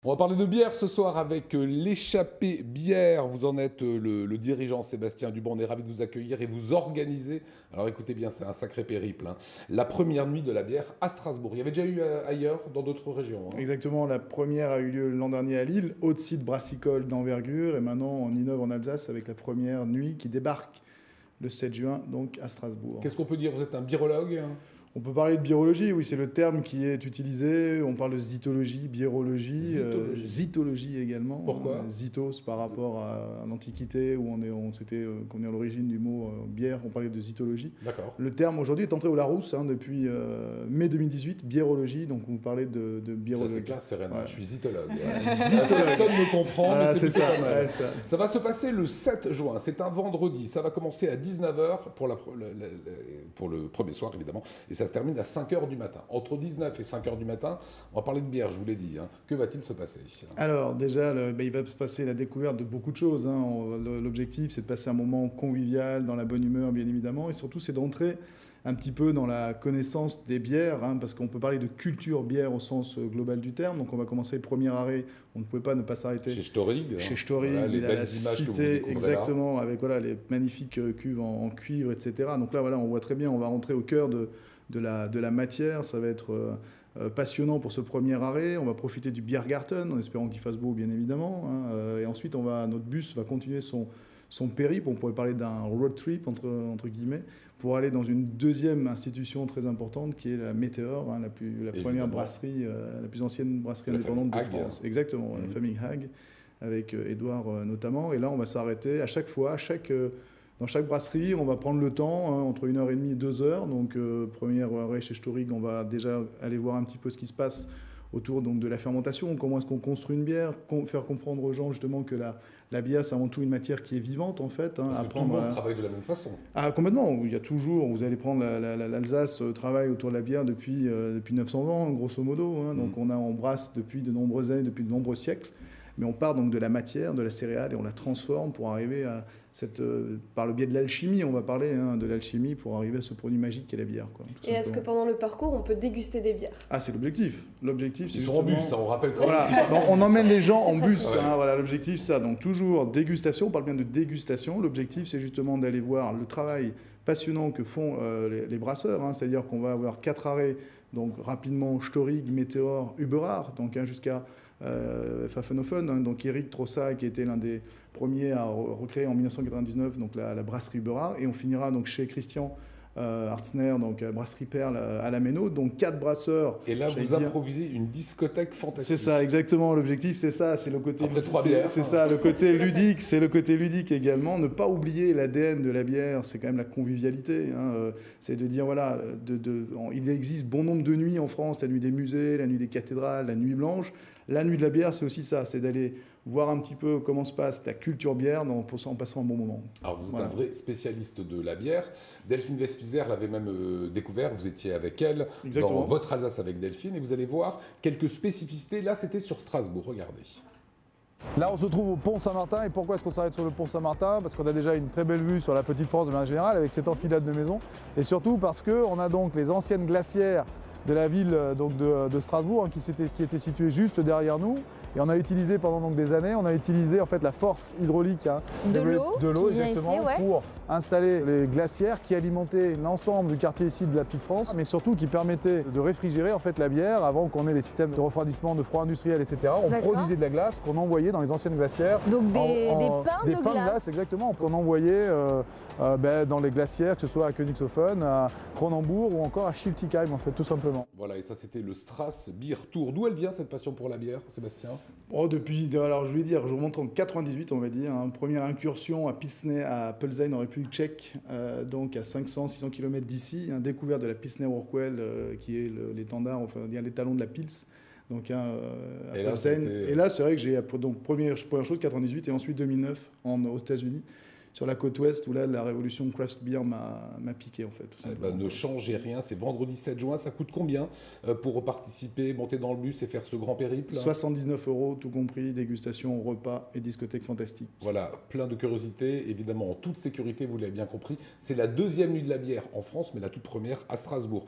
On va parler de bière ce soir avec l'échappée bière. Vous en êtes le dirigeant Sébastien Dubon. On est ravi de vous accueillir et vous organiser. Alors écoutez bien, c'est un sacré périple, hein. La première nuit de la bière à Strasbourg. Il y avait déjà eu ailleurs, dans d'autres régions, hein. Exactement, la première a eu lieu l'an dernier à Lille, haute site brassicole d'envergure, et maintenant on innove en Alsace avec la première nuit qui débarque le 7 juin, donc à Strasbourg. Qu'est-ce qu'on peut dire? Vous êtes un birologue? On peut parler de birologie, oui, c'est le terme qui est utilisé. On parle de zytologie, birologie, zytologie également. Pourquoi? Zytos par rapport à l'Antiquité, où qu'on est à l'origine du mot bière, on parlait de zytologie. D'accord. Le terme aujourd'hui est entré au Larousse depuis mai 2018, biérologie, donc on parlait de birologie. Ça c'est classe, Serena, Ouais. je suis zytologue. Zytologue. Personne ne comprend, Voilà, mais c'est c'est plutôt ça. pas mal. Ouais, ça. Ça va se passer le 7 juin, c'est un vendredi. Ça va commencer à 19 h pour le premier soir, évidemment, et ça se termine à 5 h du matin. Entre 19 et 5 h du matin, on va parler de bière, je vous l'ai dit, hein. Que va-t-il se passer? Alors déjà, il va se passer la découverte de beaucoup de choses, hein. L'objectif, c'est de passer un moment convivial, dans la bonne humeur, bien évidemment, et surtout, c'est d'entrer un petit peu dans la connaissance des bières, hein, parce qu'on peut parler de culture bière au sens global du terme. Donc on va commencer le premier arrêt, on ne pouvait pas ne pas s'arrêter. Chez Storig. Chez Storig, Voilà, les à belles la images que vous cité, découvrez exactement, là. Avec voilà, les magnifiques cuves en cuivre, etc. Donc là, voilà, on voit très bien, on va rentrer au cœur de la matière. Ça va être passionnant pour ce premier arrêt. On va profiter du Biergarten, en espérant qu'il fasse beau, bien évidemment, hein. Et ensuite, notre bus va continuer son périple. On pourrait parler d'un road trip, entre guillemets, pour aller dans une deuxième institution très importante qui est la Météor, hein, la première brasserie, la plus ancienne brasserie indépendante de France. Exactement, la famille Hague, avec Édouard notamment. Et là, on va s'arrêter à chaque fois, dans chaque brasserie, on va prendre le temps, hein, entre 1h30 et 2 h. Donc, première arrêt chez Storig, on va déjà aller voir un petit peu ce qui se passe autour donc, de la fermentation, comment est-ce qu'on construit une bière, faire comprendre aux gens justement que la bière, c'est avant tout une matière qui est vivante en fait. Hein, parce que tout le monde travaille de la même façon. Ah, complètement, il y a toujours, vous allez prendre l'Alsace travaille autour de la bière depuis 900 ans, grosso modo. Hein, donc on brasse depuis de nombreuses années, depuis de nombreux siècles. Mais on part donc de la matière, de la céréale, et on la transforme pour arriver à par le biais de l'alchimie, on va parler de l'alchimie pour arriver à ce produit magique qu'est la bière, quoi, et est-ce que pendant le parcours, on peut déguster des bières? Ah, c'est l'objectif. L'objectif, c'est Ils sont en bus, ça, on rappelle quand même. Voilà. Donc, on emmène les gens en bus. Ouais. Hein, voilà, l'objectif, c'est ça. Donc toujours dégustation, on parle bien de dégustation. L'objectif, c'est justement d'aller voir le travail passionnant que font les brasseurs. Hein, c'est-à-dire qu'on va avoir 4 arrêts, donc rapidement Storig, Météor, Uberard, donc jusqu'à Pfaffenhofen, hein, donc Eric Trossa qui était l'un des premiers à recréer en 1999 donc la brasserie Uberard, et on finira donc chez Christian Hartzner, donc brasserie Perle à la Méno, donc 4 brasseurs. Et là, vous improvisez une discothèque fantastique. C'est ça, exactement. L'objectif, c'est ça, c'est le côté. Après 3 bières. C'est ça, le côté ludique. C'est le côté ludique également. Ne pas oublier l'ADN de la bière, c'est quand même la convivialité. Hein. C'est de dire voilà, il existe bon nombre de nuits en France, la nuit des musées, la nuit des cathédrales, la nuit blanche. La nuit de la bière, c'est aussi ça, c'est d'aller voir un petit peu comment se passe la culture bière en passant un bon moment. Alors vous êtes un vrai spécialiste de la bière. Delphine Vespizer l'avait même découvert, vous étiez avec elle. Exactement. Dans votre Alsace avec Delphine, et vous allez voir quelques spécificités. Là, c'était sur Strasbourg, regardez. Là, on se trouve au pont Saint-Martin. Et pourquoi est-ce qu'on s'arrête sur le pont Saint-Martin? Parce qu'on a déjà une très belle vue sur la Petite France de manière générale, avec cette enfilade de maisons. Et surtout parce qu'on a donc les anciennes glacières de la ville donc de Strasbourg, hein, qui était située juste derrière nous. Et on a utilisé pendant donc des années, en fait la force hydraulique, hein, de l'eau exactement, ici, ouais, pour installer les glacières qui alimentaient l'ensemble du quartier ici de la Petite France, mais surtout qui permettaient de réfrigérer en fait la bière avant qu'on ait les systèmes de refroidissement, de froid industriel, etc. On produisait de la glace qu'on envoyait dans les anciennes glacières. Donc des pains de glace. Exactement, qu'on envoyait dans les glacières, que ce soit à Königshofen, à Kronenbourg ou encore à Schiltigheim, en fait, tout simplement. Voilà, et ça c'était le Strass Beer Tour. D'où elle vient cette passion pour la bière, Sébastien? Alors je vais dire, je remonte en 98, on va dire, hein, première incursion à Pilsner, à Plzeň, en République tchèque, donc à 500-600 km d'ici, hein, découverte de la Pilsner Urquell, qui est l'étendard, enfin dire l'étalon de la Pils. Donc à Plzeň. Et là, c'est vrai que j'ai donc première chose 98 et ensuite 2009 aux États-Unis, sur la côte ouest, où là la révolution craft beer m'a piqué en fait. Ne changez rien, c'est vendredi 7 juin. Ça coûte combien pour participer, monter dans le bus et faire ce grand périple? 79 €, tout compris, dégustation, repas et discothèque fantastique. Voilà, plein de curiosité, évidemment en toute sécurité, vous l'avez bien compris. C'est la deuxième nuit de la bière en France, mais la toute première à Strasbourg.